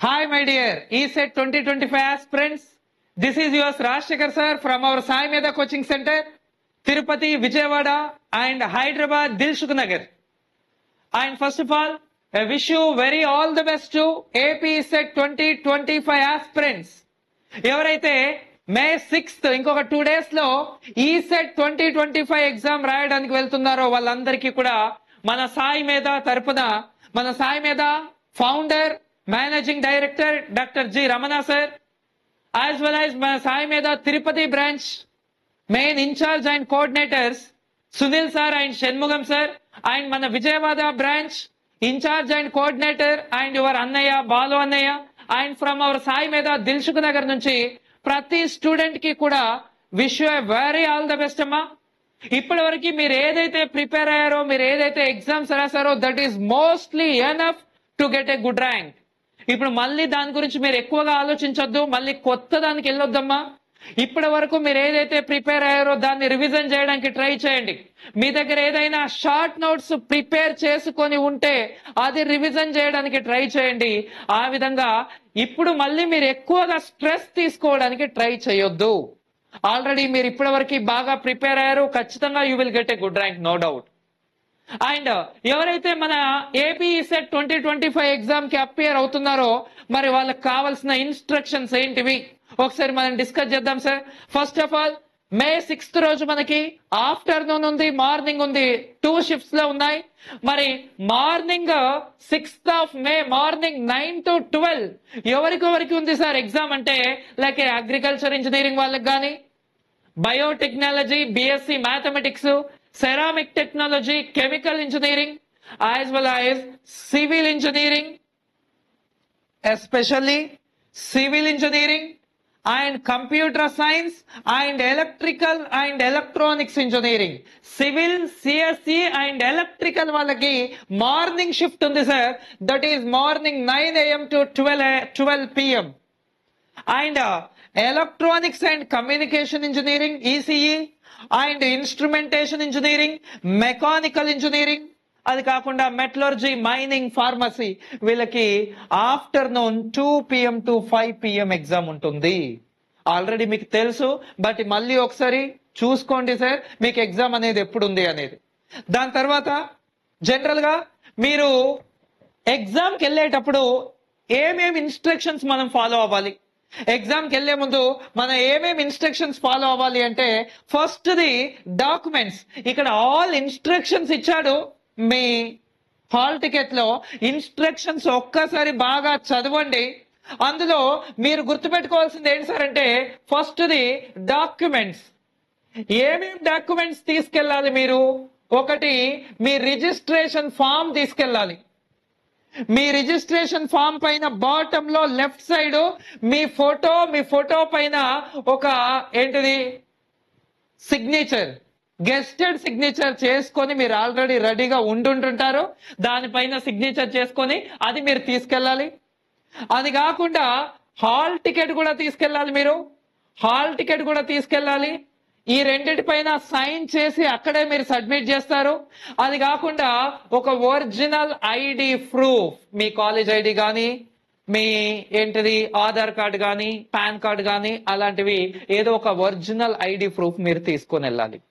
Hi, my dear ESET 2025 aspirants. This is yours Rajshekhar sir from our Sai Meda Coaching Center, Tirupati, Vijayawada, and Hyderabad, Dilshuk Nagar. And first of all, I wish you very all the best to AP ESET 2025 aspirants. ఎవరైతే మే 6th ఇంకొక 2 days లో ECET 2025 exam రాయడానికి వెళ్తున్నారో వాళ్ళందరికీ కూడా మన సాయి మీద తరపున మన సాయి మీద founder managing director doctor G Ramana sir as well as మన సాయి మీద Tirupati branch main incharge and coordinators Sunil sir and Shanmugam sir and మన Vijayawada branch incharge and coordinator and your అన్నయ్య బాలు అన్నయ్య అండ్ ఫ్రమ్ అవర్ సాయి మీద దిల్సుఖ్ నగర్ నుంచి ప్రతి స్టూడెంట్ కి కూడా wish you very all the best అమ్మా. ఇప్పటి వరకు మీరు ఏదైతే ప్రిపేర్ అయ్యారో మీరు ఏదైతే ఎగ్జామ్స్ రాశారో that is mostly enough to get a good rank. ఇప్పుడు మళ్ళీ దాని గురించి మీరు ఎక్కువగా ఆలోచించొద్దు, మళ్ళీ కొత్త దానికి వెళ్ళొద్దమ్మా. ఇప్పటి వరకు మీరు ఏదైతే ప్రిపేర్ అయ్యారో దాన్ని రివిజన్ చేయడానికి ట్రై చేయండి. మీ దగ్గర ఏదైనా షార్ట్ నోట్స్ ప్రిపేర్ చేసుకొని ఉంటే అది రివిజన్ చేయడానికి ట్రై చేయండి. ఆ విధంగా ఇప్పుడు మళ్ళీ మీరు ఎక్కువగా స్ట్రెస్ తీసుకోవడానికి ట్రై చేయొద్దు. ఆల్రెడీ మీరు ఇప్పటి వరకు బాగా ప్రిపేర్ అయ్యారు, ఖచ్చితంగా you will get a good rank, no doubt. And ఎవరైతే మన ఏపీ ఈసెట్ 2025 ఎగ్జామ్ కి అపియర్ అవుతున్నారో మరి వాళ్ళకి కావాల్సిన ఇన్స్ట్రక్షన్స్ ఏంటివి ఒకసారి మనం డిస్కస్ చేద్దాం sir. First of all May 6th రోజు మనకి ఆఫ్టర్నూన్ ఉంది, మార్నింగ్ ఉంది, 2 shifts లో ఉన్నాయి. మరి morning 6th May morning 9 to 12 ఎవరికి ఉంది సార్ ఎగ్జామ్ అంటే లైక్ అగ్రికల్చర్ ఇంజనీరింగ్ వాళ్ళకి కానీ, biotechnology BSc mathematics, ceramic technology, chemical engineering, as well as civil engineering, especially civil engineering and computer science and electrical and electronics engineering. Civil, CSE and electrical వాళ్ళకి morning shift ఉంది sir. That is morning 9 AM to 12 PM. And electronics and communication engineering, ECE, and instrumentation engineering, mechanical engineering, అది కాకుండా metallurgy, mining, pharmacy వీళ్ళకి afternoon 2 PM to 5 PM exam ఉంటుంది. Already మీకు తెలుసు, but మళ్ళీ ఒకసారి చూసుకోండి సార్ మీకు ఎగ్జామ్ అనేది ఎప్పుడు ఉంది అనేది. దాని తర్వాత జనరల్ గా మీరు ఎగ్జామ్కి వెళ్ళేటప్పుడు ఏమేమి ఇన్స్ట్రక్షన్స్ మనం ఫాలో అవ్వాలి, ఎగ్జామ్కి వెళ్లే ముందు మనం ఏమేమి ఇన్స్ట్రక్షన్స్ ఫాలో అవ్వాలి అంటే ఫస్ట్ ది డాక్యుమెంట్స్. ఇక్కడ ఆల్ ఇన్స్ట్రక్షన్స్ ఇచ్చాడు మీ హాల్ టికెట్ లో. ఇన్స్ట్రక్షన్స్ ఒక్కసారి బాగా చదవండి. అందులో మీరు గుర్తుపెట్టుకోవాల్సింది ఏంటి సార్ అంటే ఫస్ట్ ది డాక్యుమెంట్స్. ఏమేమి డాక్యుమెంట్స్ తీసుకెళ్ళాలి మీరు? ఒకటి మీ రిజిస్ట్రేషన్ ఫామ్ తీసుకెళ్ళాలి. మీ రిజిస్ట్రేషన్ ఫామ్ పైన బాటమ్ లో లెఫ్ట్ సైడ్ మీ ఫోటో పైన ఒక ఏంటిది సిగ్నేచర్, గెస్టెడ్ సిగ్నేచర్ చేసుకొని మీరు ఆల్రెడీ రెడీగా ఉంటుంటారు. దానిపైన సిగ్నేచర్ చేసుకొని అది మీరు తీసుకెళ్ళాలి. అది కాకుండా హాల్ టికెట్ కూడా తీసుకెళ్ళాలి. మీరు హాల్ టికెట్ కూడా తీసుకెళ్ళాలి. ఈ రెండిటి పైన సైన్ చేసి అక్కడే మీరు సబ్మిట్ చేస్తారు. అది కాకుండా ఒక ఒరిజినల్ ఐడి ప్రూఫ్, మీ కాలేజ్ ఐడి కానీ, మీ ఏంటిది ఆధార్ కార్డు కానీ, పాన్ కార్డు కానీ, అలాంటివి ఏదో ఒక ఒరిజినల్ ఐడి ప్రూఫ్ మీరు తీసుకొని వెళ్ళాలి.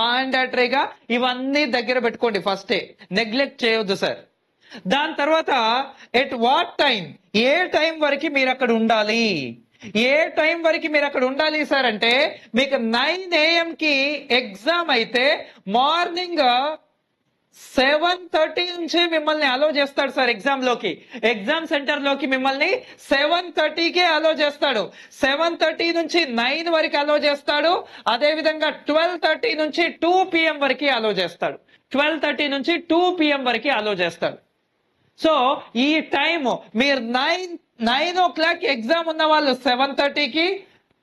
మాండాటరీగా ఇవన్నీ దగ్గర పెట్టుకోండి, ఫస్టే నెగ్లెక్ట్ చేయొద్దు సార్. దాని తర్వాత at what time, A time వరకు మీరు అక్కడ ఉండాలి, ఏ టైం వరకు మీరు అక్కడ ఉండాలి సార్ అంటే మీకు 9 AM కి ఎగ్జామ్ అయితే మార్నింగ్ 7:30 నుంచి మిమ్మల్ని అలో చేస్తాడు సార్ ఎగ్జామ్ లోకి. ఎగ్జామ్ సెంటర్ లోకి మిమ్మల్ని 7:30కే అలో చేస్తాడు. 7:30 నుంచి 9 వరకు అలో చేస్తాడు. అదే విధంగా 12:30 నుంచి 2 PM వరకు అలో చేస్తాడు. 12:30 నుంచి 2 PM వరకు అలో చేస్తాడు. సో ఈ టైం మీరు 9 o'clock ఎగ్జామ్ ఉన్న వాళ్ళు 7:30కి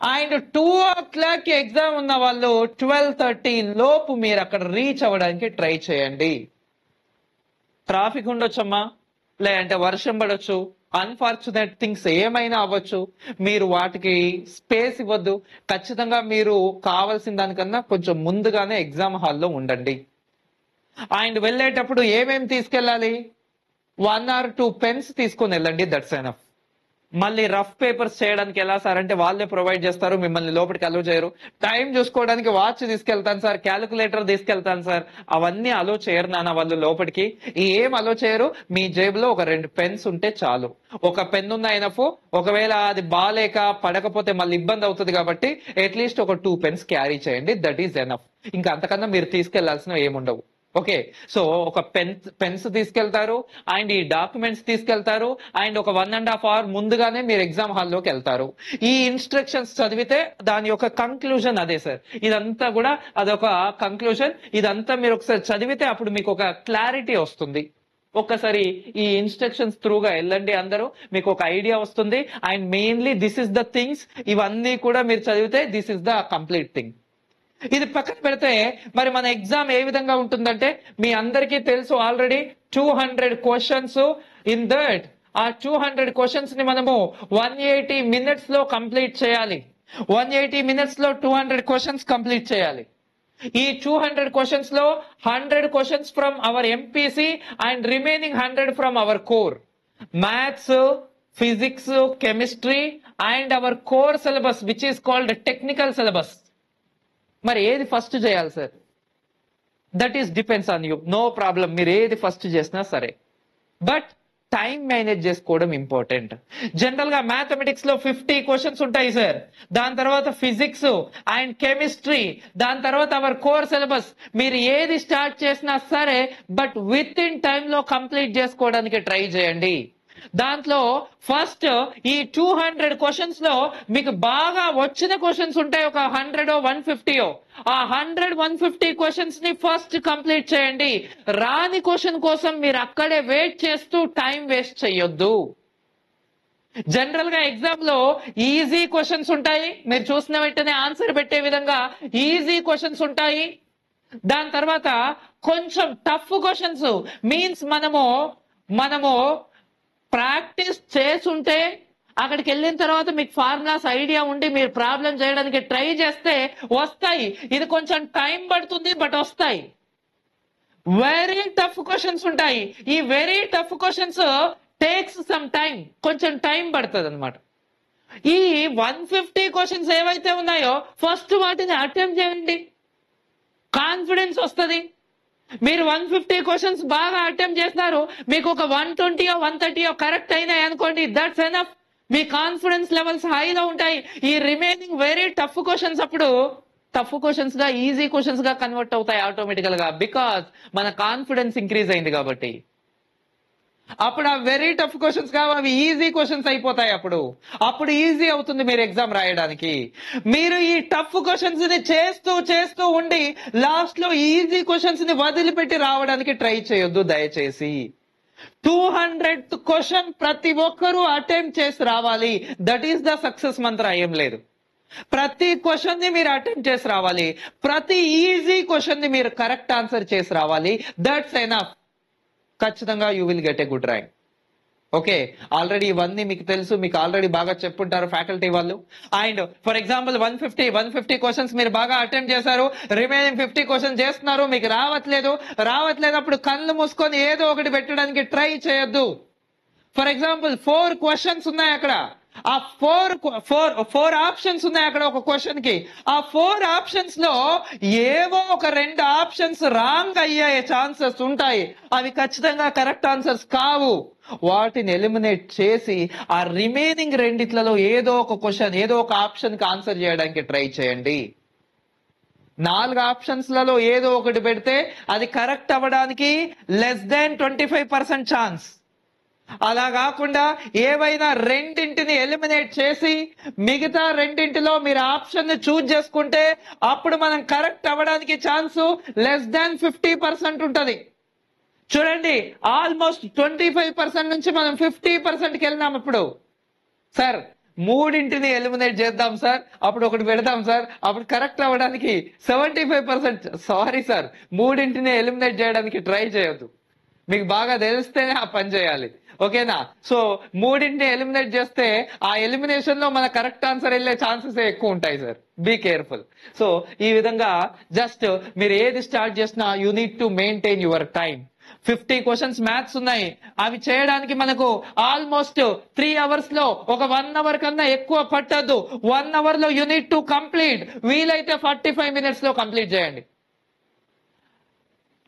అండ్ 2 o'clock ఎగ్జామ్ ఉన్న వాళ్ళు 12:30 లోపు మీరు అక్కడ రీచ్ అవ్వడానికి ట్రై చేయండి. ట్రాఫిక్ ఉండొచ్చమ్మా, లేదంటే వర్షం పడవచ్చు, అన్ఫార్చునేట్ థింగ్స్ ఏమైనా అవ్వచ్చు. మీరు వాటికి స్పేస్ ఇవ్వద్దు. ఖచ్చితంగా మీరు కావాల్సిన దానికన్నా కొంచెం ముందుగానే ఎగ్జామ్ హాల్లో ఉండండి. అండ్ వెళ్ళేటప్పుడు ఏమేమి తీసుకెళ్ళాలి? 1 or 2 పెన్స్ తీసుకొని వెళ్ళండి, దట్స్ ఎనఫ్. మళ్ళీ రఫ్ పేపర్స్ చేయడానికి ఎలా సార్ అంటే వాళ్ళే ప్రొవైడ్ చేస్తారు, మిమ్మల్ని లోపలికి అలో చేయరు. టైం చూసుకోవడానికి వాచ్ తీసుకెళ్తాను సార్, క్యాలిక్యులేటర్ తీసుకెళ్తాను సార్, అవన్నీ అలో చేయరు నాన్న వాళ్ళు లోపలికి. ఏం అలో చేయరు. మీ జేబులో ఒక 2 పెన్స్ ఉంటే చాలు. ఒక పెన్ ఉన్న ఎనఫ్. ఒకవేళ అది బాలేక పడకపోతే మళ్ళీ ఇబ్బంది అవుతుంది కాబట్టి అట్లీస్ట్ ఒక 2 పెన్స్ క్యారీ చేయండి, దట్ ఈస్ ఎనఫ్. ఇంకా అంతకన్నా మీరు తీసుకెళ్లాల్సిన ఏముండవు. ఓకే, సో ఒక పెన్స్ తీసుకెళ్తారు అండ్ ఈ డాక్యుమెంట్స్ తీసుకెళ్తారు అండ్ ఒక 1.5 అవర్ ముందుగానే మీరు ఎగ్జామ్ హాల్లోకి వెళ్తారు. ఈ ఇన్స్ట్రక్షన్స్ చదివితే దాని యొక్క కంక్లూజన్ అదే సార్. ఇదంతా కూడా అదొక కంక్లూజన్. ఇదంతా మీరు ఒకసారి చదివితే అప్పుడు మీకు ఒక క్లారిటీ వస్తుంది. ఒక్కసారి ఈ ఇన్స్ట్రక్షన్స్ త్రూగా వెళ్ళండి అందరూ, మీకు ఒక ఐడియా వస్తుంది. And mainly this is the things, ఇవన్నీ కూడా మీరు చదివితే this is the complete thing. ఇది పక్కన పెడితే మరి మన ఎగ్జామ్ ఏ విధంగా ఉంటుందంటే మీ అందరికీ తెలుసు ఆల్రెడీ 200 క్వశ్చన్స్. ఇన్ దట్ ఆ 200 క్వశ్చన్స్ ని మనము 180 మినిట్స్ లో కంప్లీట్ చేయాలి. 180 మినిట్స్ లో 200 క్వశ్చన్స్ కంప్లీట్ చేయాలి. ఈ 200 క్వశ్చన్స్ లో 100 questions from our MPC and remaining 100 from our core. Maths, physics, chemistry and our core syllabus which is called technical syllabus. మరి ఏది ఫస్ట్ చేయాలి sir? That is depends on you, no problem. మీరు ఏది first చేసినా సరే, but time manage చేసుకోవడం important. General గా mathematics లో 50 క్వశ్చన్స్ ఉంటాయి సార్. దాని తర్వాత ఫిజిక్స్ అండ్ కెమిస్ట్రీ, దాని తర్వాత అవర్ కోర్ సిలబస్. మీరు ఏది స్టార్ట్ చేసినా సరే బట్ విత్ ఇన్ టైమ్ లో కంప్లీట్ చేసుకోవడానికి ట్రై చేయండి. దాంట్లో ఫస్ట్ ఈ 200 క్వశ్చన్స్ లో మీకు బాగా వచ్చిన క్వశ్చన్స్ ఉంటాయి, ఒక 100 150. ఆ 100 150 క్వశ్చన్స్ ని ఫస్ట్ కంప్లీట్ చేయండి. రాని క్వశ్చన్ కోసం మీరు అక్కడే వెయిట్ చేస్తూ టైం వేస్ట్ చేయొద్దు. జనరల్ గా ఎగ్జామ్ లో ఈజీ క్వశ్చన్స్ ఉంటాయి, మీరు చూసిన వెంటనే ఆన్సర్ పెట్టే విధంగా ఈజీ క్వశ్చన్స్ ఉంటాయి. దాని తర్వాత కొంచెం టఫ్ క్వశ్చన్స్ మీన్స్ మనము ప్రాక్టీస్ చేసుంటే అక్కడికి వెళ్ళిన తర్వాత మీకు ఫార్ములాస్ ఐడియా ఉండి మీరు ప్రాబ్లం చేయడానికి ట్రై చేస్తే వస్తాయి. ఇది కొంచెం టైం పడుతుంది బట్ వస్తాయి. వెరీ టఫ్ క్వశ్చన్స్ ఉంటాయి. ఈ very tough questions takes some time, కొంచెం టైం పడుతుంది అనమాట. ఈ 150 క్వశ్చన్స్ ఏవైతే ఉన్నాయో ఫస్ట్ వాటిని అటెంప్ట్ చేయండి, కాన్ఫిడెన్స్ వస్తుంది. మీరు 150 క్వశ్చన్స్ బాగా అటెంప్ట్ చేస్తున్నారు, మీకు ఒక 120 130 కరెక్ట్ అయినాయి అనుకోండి, that's enough. Me confidence levels హైలో ఉంటాయి. ఈ రిమైనింగ్ వెరీ టఫ్ క్వశ్చన్స్ అప్పుడు టఫ్ క్వశ్చన్స్ గా ఈజీ క్వశ్చన్స్ గా కన్వర్ట్ అవుతాయి ఆటోమేటికల్ గా, బికాస్ మన కాన్ఫిడెన్స్ ఇంక్రీజ్ అయింది కాబట్టి. అప్పుడు ఆ వెరీ టఫ్ క్వశ్చన్స్ కావు, అవి ఈజీ క్వశ్చన్స్ అయిపోతాయి. అప్పుడు ఈజీ అవుతుంది మీరు ఎగ్జామ్ రాయడానికి. మీరు ఈ టఫ్ క్వశ్చన్స్ ని చేస్తూ ఉండి లాస్ట్ లో ఈజీ క్వశ్చన్స్ ని వదిలిపెట్టి రావడానికి ట్రై చేయొద్దు దయచేసి. 200th క్వశ్చన్ ప్రతి ఒక్కరూ అటెంప్ట్ చేసి రావాలి. దట్ ఈస్ ద సక్సెస్ మంత్ర. ఏం లేదు, ప్రతి క్వశ్చన్ ని మీరు అటెంప్ట్ చేసి రావాలి. ప్రతి ఈజీ క్వశ్చన్ ని మీరు కరెక్ట్ ఆన్సర్ చేసి రావాలి. That's enough. ఖచ్చితంగా you will get a good rank. Okay, already ఇవన్నీ మీకు తెలుసు, మీకు ఆల్రెడీ బాగా చెప్పుంటారు ఫ్యాకల్టీ వాళ్ళు. అండ్ ఫర్ ఎగ్జాంపుల్ 150 క్వశ్చన్స్ మీరు బాగా అటెంప్ట్ చేశారు, రిమైనింగ్ 50 క్వశ్చన్స్ చేస్తున్నారు, మీకు రావట్లేదు. అప్పుడు కళ్ళు మూసుకొని ఏదో ఒకటి పెట్టడానికి ట్రై చేయొద్దు. ఫర్ ఎగ్జాంపుల్ 4 క్వశ్చన్స్ ఉన్నాయి అక్కడ, ఆ ఫోర్ ఆప్షన్స్ ఉన్నాయి అక్కడ ఒక క్వశ్చన్ కి. ఆ 4 ఆప్షన్స్ లో ఏవో ఒక 2 ఆప్షన్స్ రాంగ్ అయ్యే ఛాన్సెస్ ఉంటాయి. అవి ఖచ్చితంగా కరెక్ట్ ఆన్సర్స్ కావు. వాటిని ఎలిమినేట్ చేసి ఆ రిమైనింగ్ రెండిట్లలో ఏదో ఒక క్వశ్చన్, ఏదో ఒక ఆప్షన్ కి ఆన్సర్ చేయడానికి ట్రై చేయండి. 4 ఆప్షన్స్ లలో ఏదో ఒకటి పెడితే అది కరెక్ట్ అవ్వడానికి less than 25% ఛాన్స్. అలా కాకుండా ఏవైనా రెండింటిని ఎలిమినేట్ చేసి మిగతా రెండింటిలో మీరు ఆప్షన్ ని చూజ్ చేసుకుంటే అప్పుడు మనం కరెక్ట్ అవ్వడానికి ఛాన్స్ less than 50% ఉంటది. చూడండి, ఆల్మోస్ట్ 25% నుంచి మనం 50%కి వెళ్ళినాం. ఇప్పుడు సార్ 3ని ఎలిమినేట్ చేద్దాం సార్, అప్పుడు ఒకటి పెడదాం సార్, అప్పుడు కరెక్ట్ అవ్వడానికి 75%. సారీ సార్, 3ని ఎలిమినేట్ చేయడానికి ట్రై చేయొద్దు. మీకు బాగా తెలిస్తేనే ఆ పని చేయాలి. ఓకేనా? సో మూడింటిని ఎలిమినేట్ చేస్తే ఆ ఎలిమినేషన్ లో మన కరెక్ట్ ఆన్సర్ వెళ్ళే ఛాన్సెస్ ఎక్కువ ఉంటాయి సార్. Be careful. సో ఈ విధంగా జస్ట్ మీరు ఏది స్టార్ట్ చేసినా you need to maintain your time. 50 questions maths ఉన్నాయి. అవి చేయడానికి మనకు ఆల్మోస్ట్ 3 అవర్స్ లో ఒక 1 అవర్ కన్నా ఎక్కువ పట్టద్దు. 1 అవర్ లో యూ నీడ్ టు కంప్లీట్. వీలైతే 45 మినిట్స్ లో కంప్లీట్ చేయండి.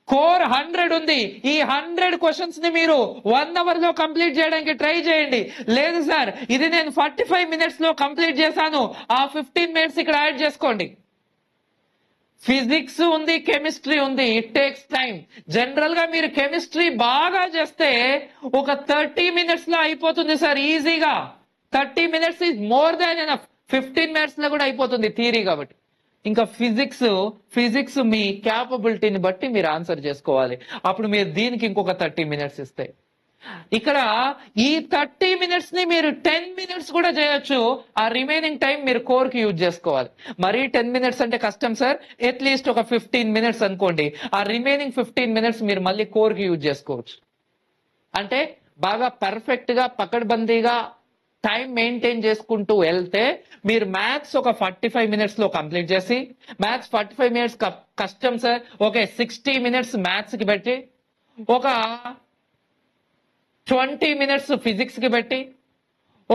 కోర్ 100 ఉంది. ఈ 100 క్వశ్చన్స్ ని మీరు 1 అవర్ లో కంప్లీట్ చేయడానికి ట్రై చేయండి. లేదు సార్ ఇది నేను 45 మినిట్స్ లో కంప్లీట్ చేశాను, ఆ 15 మినిట్స్ ఇక్కడ యాడ్ చేసుకోండి. ఫిజిక్స్ ఉంది, కెమిస్ట్రీ ఉంది. It takes time. జనరల్ గా మీరు కెమిస్ట్రీ బాగా చేస్తే ఒక 30 మినిట్స్ లో అయిపోతుంది సార్ ఈజీగా. 30 minutes is more than enough. 15 minutes లో కూడా అయిపోతుంది థియరీ కాబట్టి. ఇంకా ఫిజిక్స్ మీ క్యాపబిలిటీని బట్టి మీరు ఆన్సర్ చేసుకోవాలి. అప్పుడు మీరు దీనికి ఇంకొక 30 మినిట్స్ ఇస్తే, ఇక్కడ ఈ 30 మినిట్స్ ని మీరు 10 మినిట్స్ కూడా చేయొచ్చు. ఆ రిమైనింగ్ టైం మీరు కోర్ కి యూజ్ చేసుకోవాలి. మరీ 10 మినిట్స్ అంటే కష్టం సార్. అట్లీస్ట్ ఒక 15 మినిట్స్ అనుకోండి. ఆ రిమైనింగ్ 15 మినిట్స్ మీరు మళ్ళీ కోర్ కి యూజ్ చేసుకోవచ్చు. అంటే బాగా పర్ఫెక్ట్ గా పకడ్బందీగా టైం మెయింటైన్ చేసుకుంటూ వెళ్తే మీరు మ్యాథ్స్ ఒక 45 మినిట్స్ లో కంప్లీట్ చేసి, మ్యాథ్స్ 45 మినిట్స్ కష్టం సార్, ఓకే 60 మినిట్స్ మ్యాథ్స్ కి పెట్టి, ఒక 20 మినిట్స్ ఫిజిక్స్ కి పెట్టి,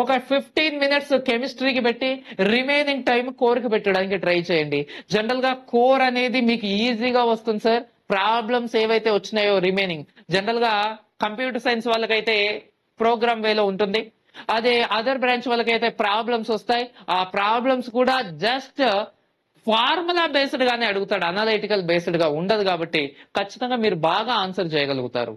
ఒక 15 మినిట్స్ కెమిస్ట్రీకి పెట్టి, రిమైనింగ్ టైం కోర్ కి పెట్టడానికి ట్రై చేయండి. జనరల్ గా కోర్ అనేది మీకు ఈజీగా వస్తుంది సార్. ప్రాబ్లమ్స్ ఏవైతే వచ్చినాయో రిమైనింగ్, జనరల్ గా కంప్యూటర్ సైన్స్ వాళ్ళకైతే ప్రోగ్రామ్ వేలో ఉంటుంది. అదే అదర్ బ్రాంచ్ వాళ్ళకైతే ప్రాబ్లమ్స్ వస్తాయి. ఆ ప్రాబ్లమ్స్ కూడా జస్ట్ ఫార్ములా బేస్డ్ గానే అడుగుతాడు, అనలైటికల్ బేస్డ్ గా ఉండదు. కాబట్టి ఖచ్చితంగా మీరు బాగా ఆన్సర్ చేయగలుగుతారు.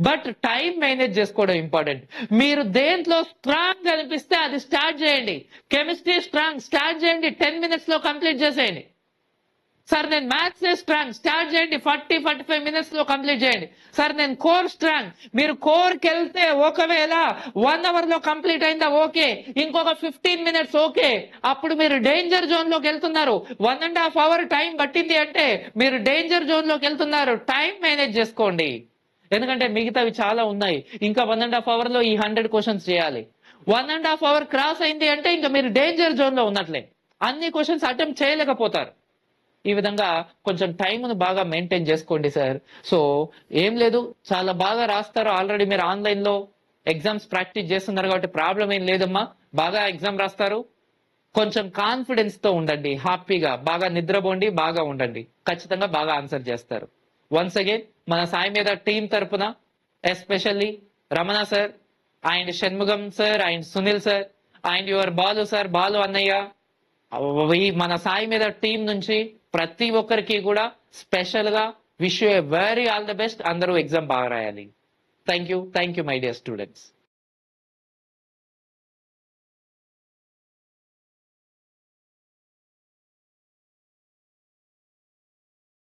బట్ టైం మేనేజ్ చేసుకోవడం ఇంపార్టెంట్. మీరు దేంట్లో స్ట్రాంగ్ అనిపిస్తే అది స్టార్ట్ చేయండి. కెమిస్ట్రీ స్ట్రాంగ్ స్టార్ట్ చేయండి, 10 మినిట్స్ లో కంప్లీట్ చేసేయండి. సార్ నేను మ్యాథ్స్ స్ట్రాంగ్ స్టార్ట్ చేయండి, 40-45 మినిట్స్ లో కంప్లీట్ చేయండి. సార్ నేను కోర్ స్ట్రాంగ్, మీరు కోర్కి వెళ్తే ఒకవేళ 1 అవర్ లో కంప్లీట్ అయిందా ఓకే, ఇంకొక 15 మినిట్స్ ఓకే, అప్పుడు మీరు డేంజర్ జోన్ లోకి వెళ్తున్నారు. 1.5 అవర్ టైం పట్టింది అంటే మీరు డేంజర్ జోన్ లోకి వెళ్తున్నారు. టైం మేనేజ్ చేసుకోండి. ఎందుకంటే మిగతావి చాలా ఉన్నాయి. ఇంకా 1.5 అవర్ లో ఈ 100 క్వశ్చన్స్ చేయాలి. 1.5 అవర్ క్రాస్ అయింది అంటే ఇంకా మీరు డేంజర్ జోన్ లో ఉన్నట్లే. అన్ని క్వశ్చన్స్ అటెంప్ట్ చేయలేకపోతారు. ఈ విధంగా కొంచెం టైంను బాగా మెయింటైన్ చేసుకోండి సార్. సో ఏం లేదు, చాలా బాగా రాస్తారు. ఆల్రెడీ మీరు ఆన్లైన్ లో ఎగ్జామ్స్ ప్రాక్టీస్ చేస్తున్నారు కాబట్టి ప్రాబ్లం ఏం లేదమ్మా. బాగా ఎగ్జామ్ రాస్తారు. కొంచెం కాన్ఫిడెన్స్ తో ఉండండి, హ్యాపీగా బాగా నిద్రపోండి, బాగా ఉండండి. ఖచ్చితంగా బాగా ఆన్సర్ చేస్తారు. వన్స్ అగైన్ మన సాయి మీద టీం తరపున especially Ramana sir and Shanmugam sir and Sunil sir and your Balu sir, Balu అన్నయ్య, మన సాయి మీద టీం నుంచి ప్రతి ఒక్కరికి కూడా స్పెషల్ గా wish you a very all the best. అందరూ ఎగ్జామ్ బాగా రాయాలి. Thank you my dear students.